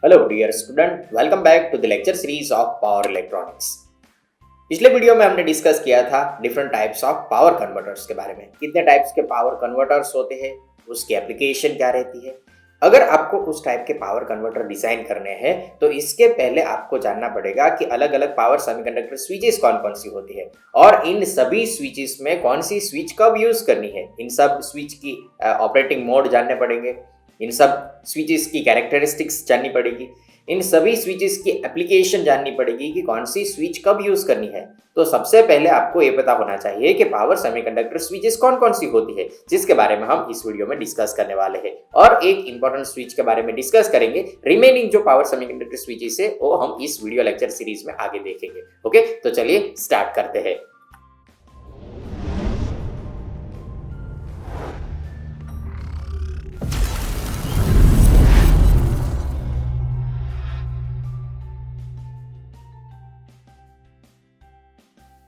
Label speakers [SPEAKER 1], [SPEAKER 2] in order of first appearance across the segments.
[SPEAKER 1] Hello dear student, welcome back to the lecture series of power electronics. पिछले video में हमने discuss किया था different types of power converters के बारे में। कितने टाइप्स के पावर कन्वर्टर्स होते हैं, उसकी एप्लीकेशन क्या रहती है। अगर आपको उस टाइप के पावर कन्वर्टर डिजाइन करने हैं तो इसके पहले आपको जानना पड़ेगा कि अलग अलग पावर सेमीकंडक्टर स्विचेस कौन कौन सी होती है और इन सभी स्विचेस में कौन सी स्विच कब यूज करनी है। इन सब स्विच की ऑपरेटिंग मोड जानने पड़ेंगे, इन सब स्विचेस की कैरेक्टरिस्टिक्स जाननी पड़ेगी, इन सभी स्विचेस की एप्लीकेशन जाननी पड़ेगी कि कौन सी स्विच कब यूज करनी है। तो सबसे पहले आपको ये पता होना चाहिए कि पावर सेमीकंडक्टर स्विचेस कौन कौन सी होती है, जिसके बारे में हम इस वीडियो में डिस्कस करने वाले हैं। और एक इंपॉर्टेंट स्विच के बारे में डिस्कस करेंगे। रिमेनिंग जो पावर सेमीकंडक्टर स्विचेस है वो हम इस वीडियो लेक्चर सीरीज में आगे देखेंगे। ओके, तो चलिए स्टार्ट करते हैं।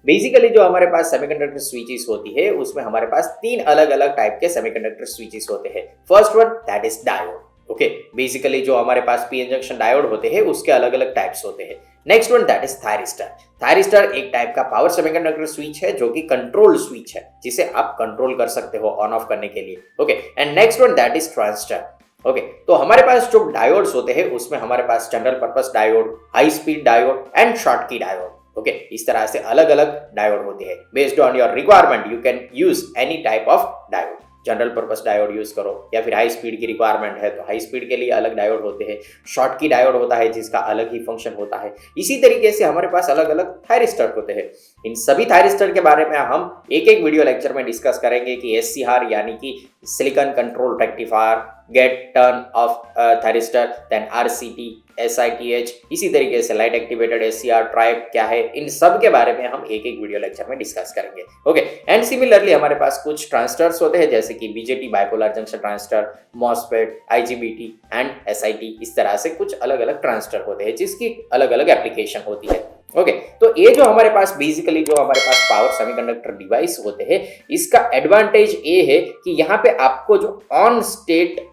[SPEAKER 1] बेसिकली जो हमारे पास सेमीकंडक्टर स्विचेस होती है उसमें हमारे पास तीन अलग अलग टाइप के सेमीकंडक्टर स्विचेस होते हैं। First one that is diode. Okay, basically जो हमारे पास पी एन जंक्शन डायोड होते हैं उसके अलग अलग टाइप्स होते हैं। Next one that is thyristor. Thyristor एक टाइप का पावर सेमीकंडक्टर स्विच है जो कि कंट्रोल स्विच है, जिसे आप कंट्रोल कर सकते हो ऑन ऑफ करने के लिए। Okay, and next one that is transistor. Okay, तो हमारे पास जो डायोड्स होते हैं उसमें हमारे पास general purpose diode, high speed diode and Schottky diode. Okay, इस तरह से अलग अलग डायोड होते हैं। Based on your requirement you can use any type of diode. General purpose diode use करो या फिर हाई स्पीड की रिक्वायरमेंट है तो हाई स्पीड के लिए अलग डायोड होते हैं। शॉर्ट की डायोड होता है जिसका अलग ही फंक्शन होता है। इसी तरीके से हमारे पास अलग अलग थायरिस्टर होते हैं। इन सभी थायरिस्टर के बारे में हम एक एक वीडियो लेक्चर में डिस्कस करेंगे कि एससीआर यानी कि silicon control rectifier, gate turn off thyristor, then RCT, SITH, इसी तरीके से लाइट एक्टिवेटेड एससीआर ट्राइब क्या है, इन सब के बारे में हम एक एक वीडियो लेक्चर में डिस्कस करेंगे। ओके, एंड सिमिलरली हमारे पास कुछ ट्रांजिस्टर्स होते हैं जैसे कि BJT bipolar junction transistor, MOSFET, IGBT and SIT. इस तरह से कुछ अलग अलग ट्रांजिस्टर होते हैं जिसकी अलग अलग एप्लीकेशन होती है। ओके, तो ये जो हमारे पास बेसिकली जो हमारे पास पावर सेमीकंडक्टर डिवाइस होते हैं इसका एडवांटेज ये है कि यहाँ पे आपको जो ऑन स्टेट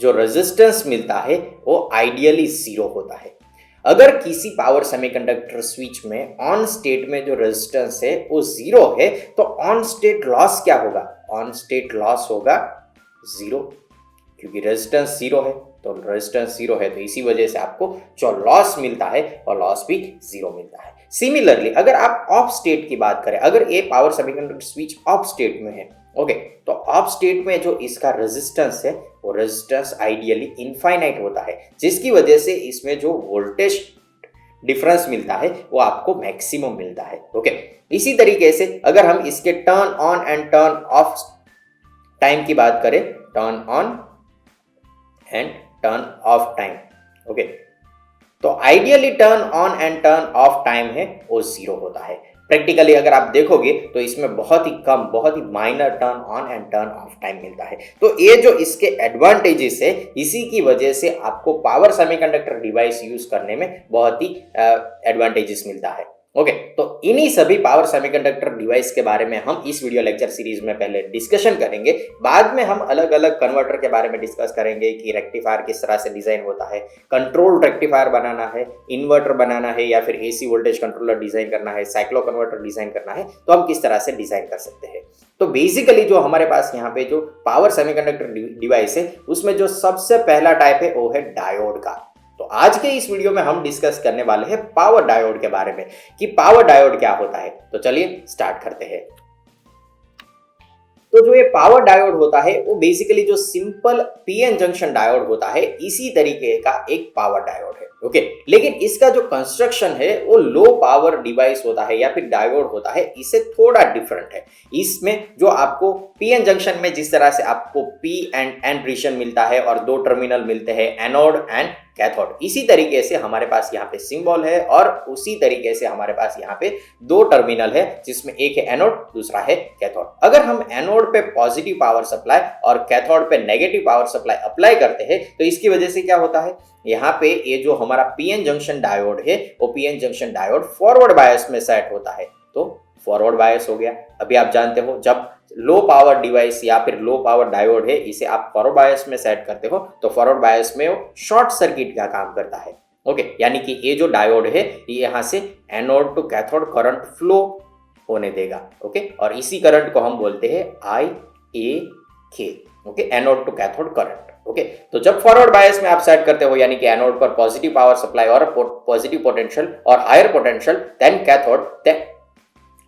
[SPEAKER 1] जो रेजिस्टेंस मिलता है वो आइडियली जीरो होता है। अगर किसी पावर सेमीकंडक्टर स्विच में ऑन स्टेट में जो रेजिस्टेंस है वो जीरो है तो ऑन स्टेट लॉस क्या होगा? ऑन स्टेट लॉस होगा जीरो, क्योंकि रेजिस्टेंस जीरो है। तो रेजिस्टेंस जीरो है तो इसी वजह से आपको जो लॉस मिलता है और लॉस भी जीरो मिलता है। सिमिलरली अगर आप ऑफ स्टेट की बात करें, अगर ये power semiconductor switch off state में है, ओके, तो ऑफ स्टेट में जो इसका रेजिस्टेंस है वो रेजिस्टेंस आइडियली इनफाइनाइट होता है, जिसकी वजह से इसमें जो वोल्टेज डिफरेंस मिलता है वो आपको मैक्सिमम मिलता है। ओके, इसी तरीके से अगर हम इसके turn on and turn off time की बात करें, turn on and turn off time, okay, तो ideally turn on and turn off time है वो जीरो होता है। प्रैक्टिकली अगर आप देखोगे तो इसमें बहुत ही कम, बहुत ही minor turn on and turn off time मिलता है। तो ये जो इसके एडवांटेजेस है इसी की वजह से आपको पावर सेमीकंडक्टर डिवाइस यूज करने में बहुत ही एडवांटेजेस मिलता है। ओके, तो इन्हीं सभी पावर सेमीकंडक्टर डिवाइस के बारे में हम इस वीडियो लेक्चर सीरीज में पहले डिस्कशन करेंगे। बाद में हम अलग अलग कन्वर्टर के बारे में डिस्कस करेंगे कि रेक्टिफायर किस तरह से डिजाइन होता है, कंट्रोल रेक्टिफायर बनाना है, इन्वर्टर बनाना है या फिर एसी वोल्टेज कंट्रोलर डिजाइन करना है, साइक्लो कन्वर्टर डिजाइन करना है, तो हम किस तरह से डिजाइन कर सकते हैं। तो बेसिकली जो हमारे पास यहाँ पे जो पावर सेमीकंडक्टर डिवाइस है उसमें जो सबसे पहला टाइप है वो है डायोड का। तो आज के इस वीडियो में हम डिस्कस करने वाले हैं पावर डायोड के बारे में कि पावर डायोड क्या होता है। तो चलिए स्टार्ट करते हैं। तो जो ये पावर डायोड होता है वो बेसिकली जो सिंपल पीएन जंक्शन डायोड होता है इसी तरीके का एक पावर डायोड है। ओके, लेकिन इसका जो कंस्ट्रक्शन है वो लो पावर डिवाइस होता है या फिर डायोड होता है, इससे थोड़ा डिफरेंट है। इसमें जो आपको पीएन जंक्शन में जिस तरह से आपको पी एंड एन रीजन मिलता है और दो टर्मिनल मिलते हैं, एनोड एंड कैथोड, इसी तरीके से हमारे पास यहाँ पे सिंबल है और उसी तरीके से हमारे पास यहाँ पे दो टर्मिनल है जिसमें एक है एनोड, दूसरा है कैथोड। अगर हम एनोड पे पॉजिटिव पावर सप्लाई और कैथोड पे नेगेटिव पावर सप्लाई अप्लाई करते हैं तो इसकी वजह से क्या होता है, यहाँ पे ये जो हमारा पीएन जंक्शन डायोड है वो PN junction diode forward bias में सेट होता है। तो फॉरवर्ड बायस हो गया। अभी आप जानते हो जब लो पावर डिवाइस या फिर लो पावर डायोड है, इसे आप फॉरवर्ड बायस में सेट करते हो तो फॉरवर्ड बायस में वो शॉर्ट सर्किट का काम करता है। ओके, यानी कि ये जो डायोड है ये यहाँ से anode to cathode current flow होने देगा। ओके, और इसी करंट को हम बोलते हैं IAK। Okay, anode to cathode current. Okay, तो जब फॉरवर्ड बायस में आप सेट करते हो यानी कि एनोड पर पॉजिटिव पावर सप्लाई और पॉजिटिव पोटेंशियल और हायर पोटेंशियल देन कैथोड,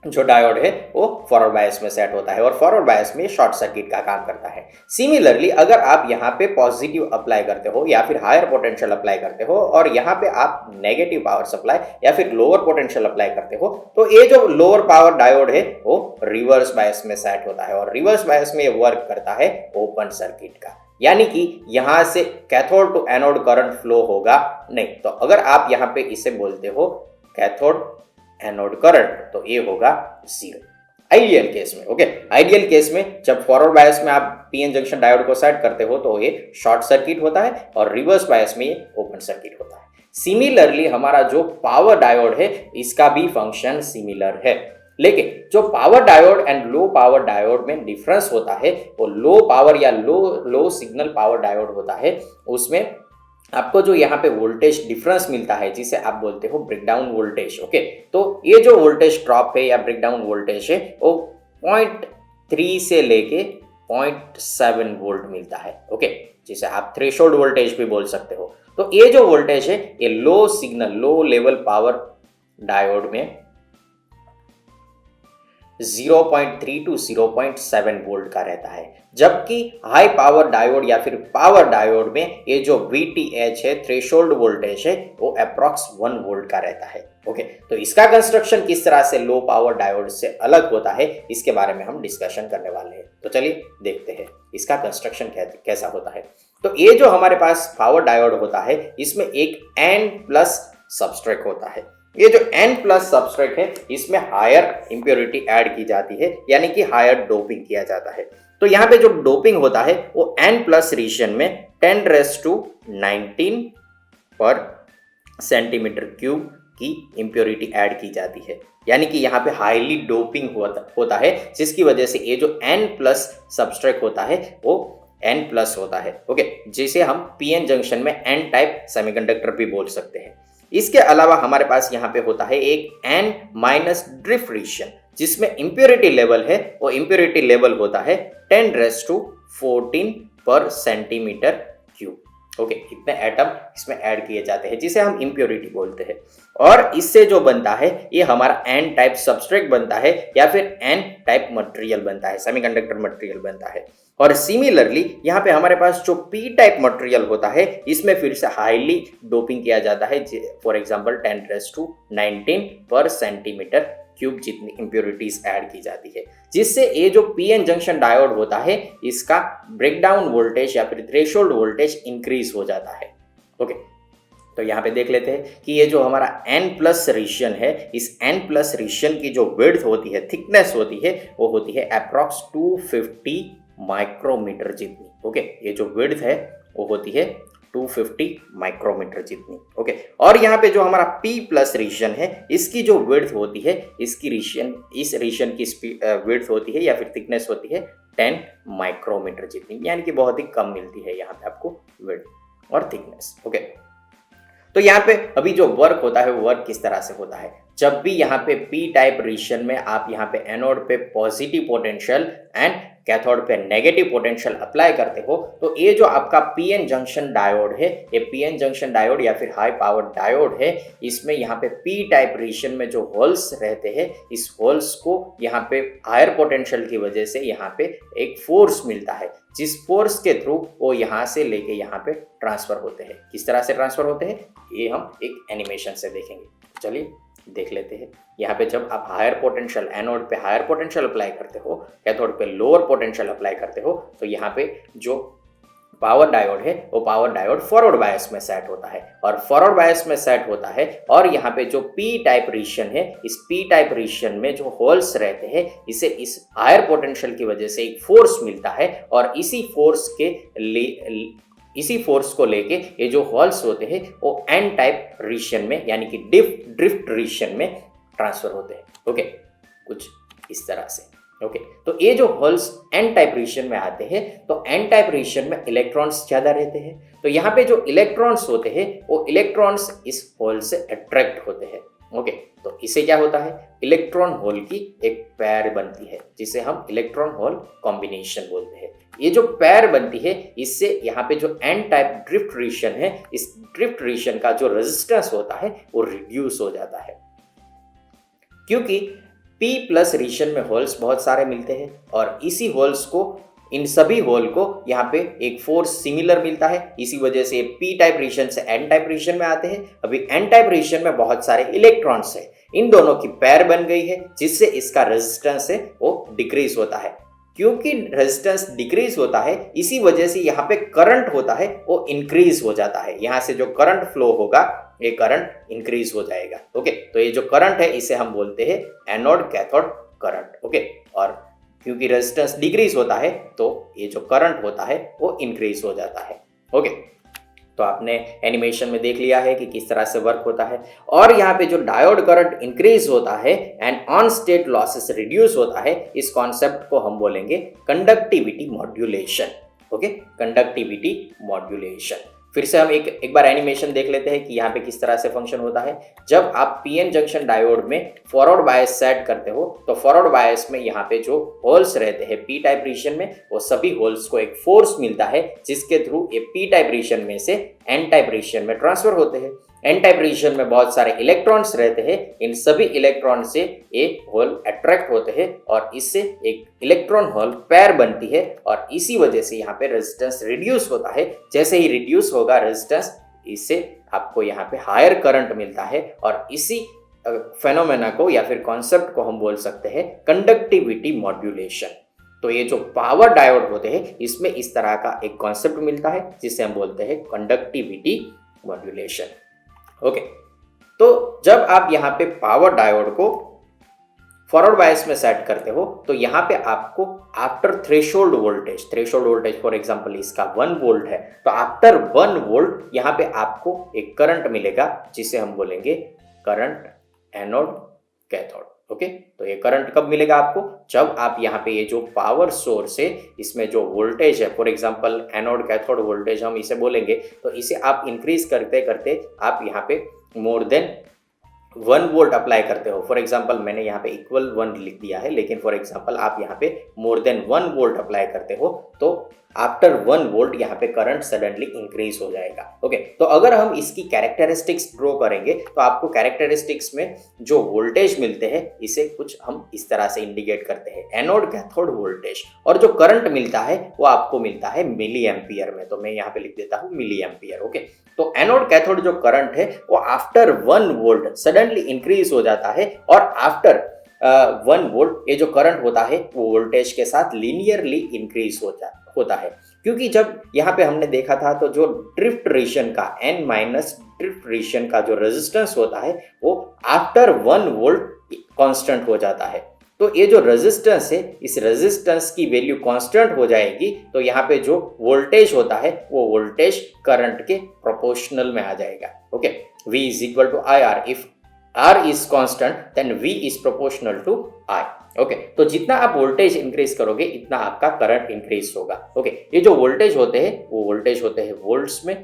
[SPEAKER 1] जो डायोड है वो फॉरवर्ड बायस में सेट होता है और फॉरवर्ड बायस में शॉर्ट सर्किट का काम करता है। सिमिलरली अगर आप यहाँ पे पॉजिटिव अप्लाई करते हो या फिर हायर पोटेंशियल अप्लाई करते हो और यहाँ पे आप नेगेटिव पावर सप्लाई या फिर लोअर पोटेंशियल अप्लाई करते हो तो ये जो लोअर पावर डायोड है वो रिवर्स बायस में सेट होता है और रिवर्स बायस में ये वर्क करता है ओपन सर्किट का, यानी कि यहां से cathode to anode current flow होगा नहीं। तो अगर आप यहाँ पे इसे बोलते हो कैथोड एनोड करंट तो ये होगा 0 आइडियल केस में। ओके, आइडियल केस में जब फॉरवर्ड बायस में आप पीएन जंक्शन डायोड को सेट करते हो तो ये शॉर्ट सर्किट होता है और रिवर्स बायस में ये ओपन सर्किट होता है। सिमिलरली हमारा जो पावर डायोड है इसका भी फंक्शन सिमिलर है, लेकिन जो power diode and low power diode में डिफरेंस होता है वो लो पावर या लो सिग्नल पावर डायोड होता है, उसमें आपको जो यहाँ पे वोल्टेज डिफरेंस मिलता है जिसे आप बोलते हो ब्रेकडाउन वोल्टेज। ओके, तो ये जो वोल्टेज ड्रॉप है या ब्रेकडाउन वोल्टेज है वो 0.3 से लेके 0.7 वोल्ट मिलता है। ओके, जिसे आप थ्रेशोल्ड वोल्टेज भी बोल सकते हो। तो ये जो वोल्टेज है ये low signal low level power diode में 0.3 टू 0.7 वोल्ट का रहता है, जबकि हाई पावर डायोड या फिर पावर डायोड में ये जो VTH है थ्रेशोल्ड वोल्टेज है वो अप्रॉक्स 1 वोल्ट का रहता है। ओके, तो इसका कंस्ट्रक्शन किस तरह से लो पावर डायोड से अलग होता है इसके बारे में हम डिस्कशन करने वाले हैं। तो चलिए देखते हैं इसका कंस्ट्रक्शन कैसा होता है। तो ये जो हमारे पास पावर डायोड होता है इसमें एक N+ सबस्ट्रेट होता है। ये जो N+ सबस्ट्रेट है इसमें हायर इंप्योरिटी ऐड की जाती है, यानी कि हायर डोपिंग किया जाता है। तो यहाँ पे जो डोपिंग होता है वो N+ रीजन में 10⁻19 पर सेंटीमीटर क्यूब की इंप्योरिटी ऐड की जाती है, यानी कि यहाँ पे हाईली डोपिंग होता है, जिसकी वजह से ये जो N+ सबस्ट्रेट होता है वो N+ होता है। ओके, जिसे हम पीएन जंक्शन में N टाइप सेमीकंडक्टर भी बोल सकते हैं। इसके अलावा हमारे पास यहाँ पे होता है एक N- ड्रिफ्ट रीजन जिसमें इंप्योरिटी लेवल है वो इंप्योरिटी लेवल होता है 10⁻14 पर सेंटीमीटर क्यूब। ओके, इतने एटम इसमें ऐड किए जाते हैं जिसे हम इंप्योरिटी बोलते हैं और इससे जो बनता है ये हमारा N टाइप सबस्ट्रेट बनता है या फिर N टाइप मटेरियल बनता है, सेमीकंडक्टर मटेरियल बनता है। और सिमिलरली यहाँ पे हमारे पास जो P टाइप मटेरियल होता है इसमें फिर से हाईली डोपिंग किया जाता है, फॉर एग्जांपल 10⁻19 पर सेंटीमीटर क्यूब जितनी इंप्योरिटीज ऐड की जाती है, जिससे ये जो पीएन जंक्शन डायोड होता है इसका ब्रेकडाउन वोल्टेज या फिर थ्रेशोल्ड वोल्टेज इंक्रीज हो जाता है। ओके, तो यहाँ पे देख लेते हैं कि ये जो हमारा N+ रीजन है इस N+ रीजन की जो विड्थ होती है, थिकनेस होती है वो होती है अप्रॉक्स 250 माइक्रोमीटर जितनी। ओके, ये जो विड्थ है वो होती है 250 माइक्रोमीटर जितनी। ओके, और यहाँ पे जो हमारा P+ रीजन है इसकी जो विड्थ होती है इस रीजन की विड्थ होती है या फिर थिकनेस होती है 10 माइक्रोमीटर जितनी, यानी कि बहुत ही कम मिलती है यहाँ पे आपको विड्थ और थिकनेस। ओके, तो यहाँ पे अभी जो वर्क होता है वो वर्क किस तरह से होता है। जब भी यहाँ पे P टाइप रीजन में आप यहाँ पे एनोड पे पॉजिटिव पोटेंशियल एंड कैथोड पे नेगेटिव पोटेंशियल अप्लाई करते हो तो ये जो आपका पीएन जंक्शन डायोड है, ये पीएन जंक्शन डायोड या फिर हाई पावर डायोड है, इसमें यहाँ पे P टाइप रीजन में जो होल्स रहते हैं इस होल्स को यहाँ पे हायर पोटेंशियल की वजह से यहाँ पे एक फोर्स मिलता है, जिस फोर्स के थ्रू वो यहाँ से लेके यहाँ पे ट्रांसफर होते हैं। किस तरह से ट्रांसफर होते हैं ये हम एक एनिमेशन से देखेंगे। चलिए देख लेते हैं। यहाँ पे जब आप हायर पोटेंशियल एनोड पे हायर पोटेंशियल अप्लाई करते हो, कैथोड पे लोअर पोटेंशियल अप्लाई करते हो, तो यहाँ पे जो पावर डायोड है वो पावर डायोड फॉरवर्ड बायस में सेट होता है और फॉरवर्ड बायस में सेट होता है और यहाँ पे जो P टाइप रीजन है इस P टाइप रीजन में जो होल्स रहते हैं इसे इस हायर पोटेंशियल की वजह से एक फोर्स मिलता है और इसी फोर्स को लेके ये जो होल्स होते हैं वो N टाइप रीजन में यानी कि ड्रिफ्ट रीजन में ट्रांसफर होते हैं। ओके, कुछ इस तरह से। ओके, तो ये जो होल्स एन टाइप रीजन में आते हैं, तो एन टाइप रीजन में इलेक्ट्रॉन्स ज्यादा रहते हैं। तो यहाँ पे जो इलेक्ट्रॉन्स होते हैं वो इलेक्ट्रॉन्स इस होल से अट्रैक्ट होते हैं। ओके, तो इससे क्या होता है, इलेक्ट्रॉन होल की एक पैर बनती है जिसे हम इलेक्ट्रॉन होल कॉम्बिनेशन बोलते हैं। ये जो पैर बनती है इससे यहाँ पे जो एन टाइप ड्रिफ्ट रीजन है, इस ड्रिफ्ट रीजन का जो रेजिस्टेंस होता है वो रिड्यूस हो जाता है, क्योंकि P प्लस रीजन में होल्स बहुत सारे मिलते हैं और इसी होल्स को, इन सभी होल को यहाँ पे एक फोर्स सिमिलर मिलता है। इसी वजह से P टाइप रीजन से N टाइप रीजन में आते हैं। अभी N टाइप रीजन में बहुत सारे इलेक्ट्रॉन्स है, इन दोनों की पैर बन गई है जिससे इसका रेजिस्टेंस है वो डिक्रीज होता है। क्योंकि रेजिस्टेंस डिक्रीज होता है इसी वजह से यहाँ पे करंट होता है वो इंक्रीज हो जाता है। यहाँ से जो करंट फ्लो होगा ये करंट इंक्रीज हो जाएगा। ओके, तो ये जो करंट है इसे हम बोलते हैं एनोड कैथोड करंट। ओके, और क्योंकि रेजिस्टेंस डिक्रीज होता है तो ये जो करंट होता है वो इंक्रीज हो जाता है। ओके, तो आपने एनिमेशन में देख लिया है कि किस तरह से वर्क होता है। और यहाँ पे जो डायोड करंट इंक्रीज होता है and on state losses reduce होता है, इस कॉन्सेप्ट को हम बोलेंगे conductivity modulation. Okay, conductivity modulation. फिर से हम एक बार एनिमेशन देख लेते हैं कि यहाँ पे किस तरह से फंक्शन होता है। जब आप पीएन जंक्शन डायोड में फॉरवर्ड बायस सेट करते हो तो फॉरवर्ड बायस में यहाँ पे जो होल्स रहते हैं पी टाइप रीजन में, वो सभी होल्स को एक फोर्स मिलता है जिसके थ्रू ये पी टाइप रीजन में से एन टाइप रीजन में ट्रांसफर होते हैं। एन टाइप रीजन में बहुत सारे इलेक्ट्रॉन्स रहते हैं, इन सभी इलेक्ट्रॉन से ये होल अट्रैक्ट होते हैं और इससे एक इलेक्ट्रॉन होल पेयर बनती है और इसी वजह से यहाँ पे रेजिस्टेंस रिड्यूस होता है। जैसे ही रिड्यूस होगा रेजिस्टेंस, इससे आपको यहाँ पे हायर करंट मिलता है और इसी फेनोमेना को या फिर कॉन्सेप्ट को हम बोल सकते हैं कंडक्टिविटी मॉड्यूलेशन। तो ये जो पावर डायोड होते हैं इसमें इस तरह का एक कॉन्सेप्ट मिलता है जिसे हम बोलते हैं कंडक्टिविटी मॉड्यूलेशन। ओके, तो जब आप यहाँ पे पावर डायोड को फॉरवर्ड बायस में सेट करते हो तो यहाँ पे आपको after threshold voltage for example इसका 1 वोल्ट है, तो आफ्टर 1 वोल्ट यहाँ पे आपको एक करंट मिलेगा जिसे हम बोलेंगे करंट एनोड कैथोड। ओके, तो ये करंट कब मिलेगा आपको, जब आप यहाँ पे ये जो पावर सोर्स है इसमें जो वोल्टेज है, for example anode cathode voltage हम इसे बोलेंगे, तो इसे आप इंक्रीज करते करते आप यहाँ पे मोर देन 1 वोल्ट अप्लाई करते हो। फॉर एग्जांपल मैंने यहाँ पे इक्वल 1 लिख दिया है, लेकिन फॉर एग्जांपल आप यहाँ पे मोर देन 1 वोल्ट अप्लाई करते हो तो आफ्टर 1 वोल्ट यहाँ पे करंट सडनली इंक्रीज हो जाएगा। ओके, तो अगर हम इसकी कैरेक्टरिस्टिक्स ड्रॉ करेंगे तो आपको कैरेक्टरिस्टिक्स में जो वोल्टेज मिलते हैं इसे कुछ हम इस तरह से इंडिकेट करते हैं, एनोड कैथोड वोल्टेज, और जो करंट मिलता है वो आपको मिलता है मिली एम्पियर में। तो मैं यहाँ पे लिख देता हूँ मिली एम्पियर। ओके, तो एनोड कैथोड जो करंट है वो आफ्टर 1 वोल्ट सडनली इंक्रीज हो जाता है और आफ्टर 1 वोल्ट ये जो करंट होता है वो वोल्टेज के साथ लीनियरली इंक्रीज होता है। क्योंकि जब यहाँ पे हमने देखा था तो जो ड्रिफ्ट रीजन का N माइनस ड्रिफ्ट रीजन का जो रेजिस्टेंस होता है वो आफ्टर 1 वोल्ट कांस्टेंट हो जाता है। तो ये जो रेजिस्टेंस है इस रेजिस्टेंस की वैल्यू कांस्टेंट हो जाएगी, तो यहाँ पे जो वोल्टेज होता है वो वोल्टेज करंट के प्रोपोर्शनल में आ जाएगा। Okay, V is equal to IR, if R is constant then V is proportional to I। Okay, तो जितना आप वोल्टेज इंक्रीज करोगे इतना आपका करंट इंक्रीज होगा। ओके, ये जो वोल्टेज होते हैं वो वोल्टेज होते हैं वोल्ट्स में।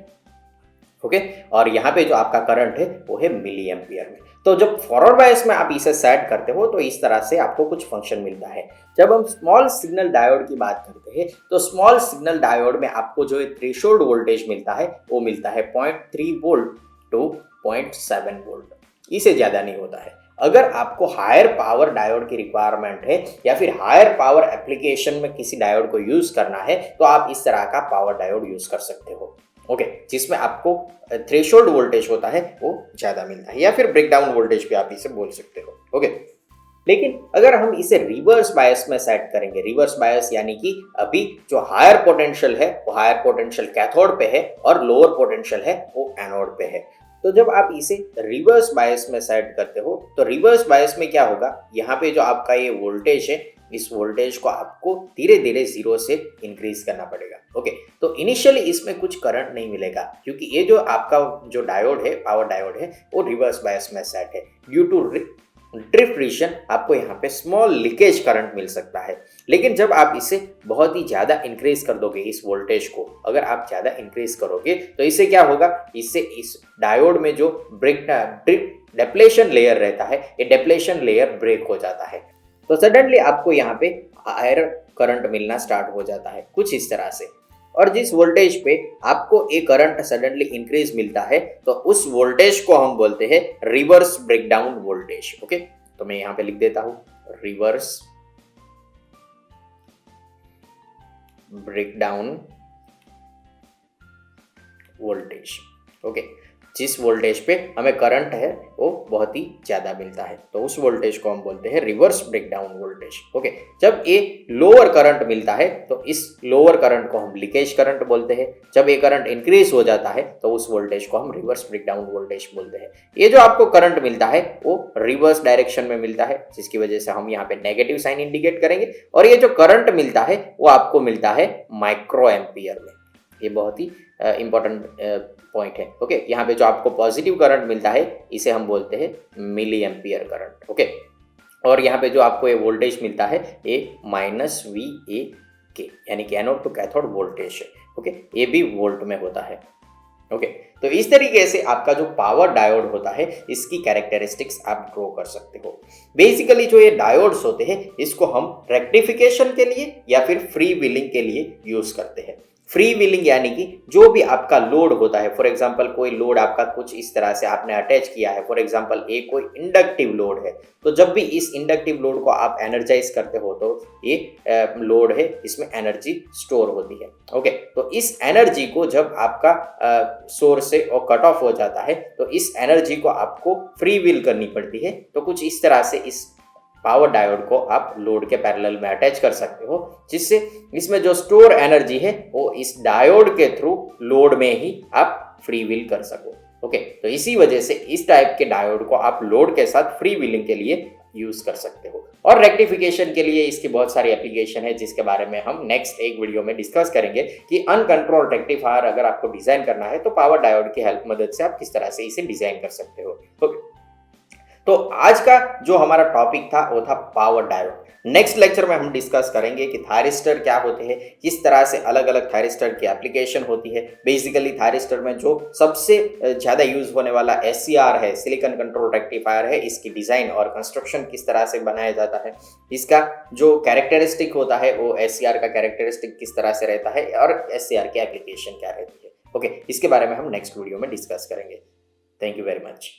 [SPEAKER 1] ओके, और यहाँ पे जो आपका करंट है वो है मिली एम्पियर में। तो जब फॉरवर्ड बायस में आप इसे सेट करते हो तो इस तरह से आपको कुछ फंक्शन मिलता है। जब हम स्मॉल सिग्नल डायोड की बात करते हैं तो स्मॉल सिग्नल डायोड में आपको जो थ्रेशोल्ड वोल्टेज मिलता है वो मिलता है 0.3 वोल्ट टू 0.7 वोल्ट, इससे ज्यादा नहीं होता है। अगर आपको हायर पावर डायोड की रिक्वायरमेंट है या फिर हायर पावर एप्लीकेशन में किसी डायोड को यूज करना है तो आप इस तरह का पावर डायोड यूज कर सकते हो। ओके, जिसमें आपको थ्रेशोल्ड वोल्टेज होता है वो ज्यादा मिलता है या फिर ब्रेकडाउन वोल्टेज भी आप इसे बोल सकते हो। ओके, लेकिन अगर हम इसे रिवर्स बायस में सेट करेंगे, रिवर्स बायस यानी कि अभी जो हायर पोटेंशियल है वो हायर पोटेंशियल कैथोड पे है और लोअर पोटेंशियल है वो एनोड पे है। तो जब आप इसे रिवर्स बायस में सेट करते हो तो रिवर्स बायस में क्या होगा, यहाँ पे जो आपका ये वोल्टेज है इस वोल्टेज को आपको धीरे धीरे 0 से इंक्रीज करना पड़ेगा। ओके, तो इनिशियली इसमें कुछ करंट नहीं मिलेगा क्योंकि ये जो आपका जो डायोड है पावर डायोड है वो रिवर्स बायस में सेट है। ड्यू टू ड्रिफ्ट रीजन आपको यहाँ पे स्मॉल लीकेज करंट मिल सकता है। लेकिन जब आप इसे बहुत ही ज़्यादा इंक्रीज कर दोगे इस वोल्टेज को, अगर आप ज़्यादा इंक्रीज करोगे तो इससे क्या होगा, इससे इस डायोड में जो डेप्लेशन लेयर रहता है, ये डेप्लेशन लेयर ब्रेक हो जाता है। तो सडनली आपको यहाँ पे हायर करंट मिलना स्टार्ट हो जाता है कुछ इस तरह से। और जिस वोल्टेज पे आपको एक करंट सडनली इंक्रीज मिलता है तो उस वोल्टेज को हम बोलते हैं रिवर्स ब्रेकडाउन वोल्टेज। ओके, तो मैं यहाँ पे लिख देता हूं रिवर्स ब्रेकडाउन वोल्टेज। ओके, जिस वोल्टेज पे हमें करंट है वो बहुत ही ज़्यादा मिलता है तो उस वोल्टेज को हम बोलते हैं रिवर्स ब्रेकडाउन वोल्टेज। ओके, जब ये लोअर करंट मिलता है तो इस लोअर करंट को हम लीकेज करंट बोलते हैं। जब ये करंट इंक्रीज हो जाता है तो उस वोल्टेज को हम रिवर्स ब्रेकडाउन वोल्टेज बोलते हैं। ये जो आपको करंट मिलता है वो रिवर्स डायरेक्शन में मिलता है, जिसकी वजह से हम यहाँ पे नेगेटिव साइन इंडिकेट करेंगे। और ये जो करंट मिलता है वो आपको मिलता है माइक्रो एम्पियर में। ये बहुत ही इंपॉर्टेंट पॉइंट है। ओके, यहाँ पे जो आपको पॉजिटिव करंट मिलता है इसे हम बोलते हैं मिली एम्पियर करंट। ओके, और यहाँ पे जो आपको ये वोल्टेज मिलता है ये -VA यानी कि एनोड टू कैथोड वोल्टेज है। ओके, ये भी वोल्ट में होता है। ओके, तो इस तरीके से आपका जो पावर डायोड होता है इसकी कैरेक्टरिस्टिक्स आप ड्रॉ कर सकते हो। बेसिकली जो ये डायोड्स होते हैं इसको हम रेक्टिफिकेशन के लिए या फिर फ्री व्हीलिंग के लिए यूज करते हैं। फ्री व्हीलिंग यानी कि जो भी आपका लोड होता है, फॉर एग्जांपल कोई लोड आपका कुछ इस तरह से आपने अटैच किया है, फॉर एग्जांपल एक कोई इंडक्टिव लोड है, तो जब भी इस इंडक्टिव लोड को आप एनर्जाइज करते हो तो ये लोड है, इसमें एनर्जी स्टोर होती है। ओके, तो इस एनर्जी को जब आपका सोर्स से और कट ऑफ हो जाता है तो इस एनर्जी को आपको फ्री व्हील करनी पड़ती है। तो कुछ इस तरह से इस पावर डायोड को आप लोड के पैरेलल में अटैच कर सकते हो, जिससे इसमें जो स्टोर एनर्जी है वो इस डायोड के थ्रू लोड में ही आप फ्री व्हील कर सको। ओके, तो इसी वजह से इस टाइप के डायोड को आप लोड के साथ फ्री व्हीलिंग के लिए यूज कर सकते हो। और रेक्टिफिकेशन के लिए इसकी बहुत सारी एप्लीकेशन है जिसके बारे में हम नेक्स्ट एक वीडियो में डिस्कस करेंगे कि अनकंट्रोल्ड रेक्टिफायर अगर आपको डिजाइन करना है तो पावर डायोड की हेल्प मदद से आप किस तरह से इसे डिजाइन कर सकते हो। ओके, तो आज का जो हमारा टॉपिक था वो था पावर डायोड। नेक्स्ट लेक्चर में हम डिस्कस करेंगे कि थायरिस्टर क्या होते हैं, किस तरह से अलग अलग थायरिस्टर की एप्लीकेशन होती है। बेसिकली थायरिस्टर में जो सबसे ज़्यादा यूज होने वाला SCR है, सिलिकॉन कंट्रोल रेक्टिफायर है, इसकी डिज़ाइन और कंस्ट्रक्शन किस तरह से बनाया जाता है, इसका जो कैरेक्टरिस्टिक होता है वो SCR का कैरेक्टरिस्टिक किस तरह से रहता है और SCR की एप्लीकेशन क्या रहती है। ओके, इसके बारे में हम नेक्स्ट वीडियो में डिस्कस करेंगे। Thank you very much.